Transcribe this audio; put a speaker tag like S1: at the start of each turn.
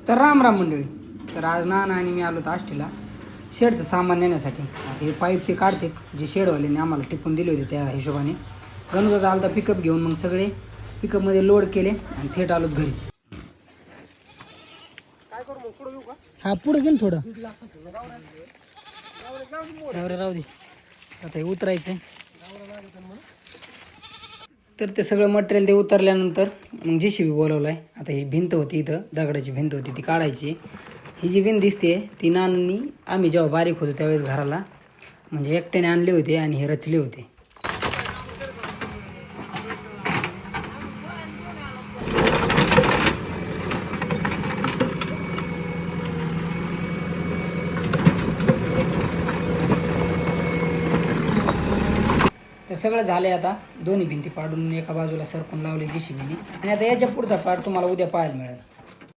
S1: तर राम राम मंडळी. तर आज नाना आणि मी आलो तर आष्टीला शेडचं सामान नेण्यासाठी. आता हे पाईप ते काढते जे शेडवाल्याने आम्हाला टिपून दिले होते त्या हिशोबाने. गणूचा आलता पिकअप घेऊन, मग सगळे पिकअपमध्ये लोड केले आणि थेट आलो घरी. हा पुढे गेलं थोडं राहू दे. आता हे उतरायचं. तर ते सगळं मटेरियल ते उतरल्यानंतर मग JCB बोलवलं आहे. आता ही भिंत होती इथं, दगडाची भिंत होती ती काढायची. ही जी भिंत दिसते ती नानांनी आम्ही जेव्हा बारीक होतो त्यावेळेस घराला म्हणजे एकट्याने आणले होते आणि हे रचले होते. तर सगळं झालंय. आता दोन्ही भिंती पाडून एका बाजूला सरकून लावले JCBने आणि आता याच्या पुढचा पार्ट तुम्हाला उद्या पाहायला मिळेल.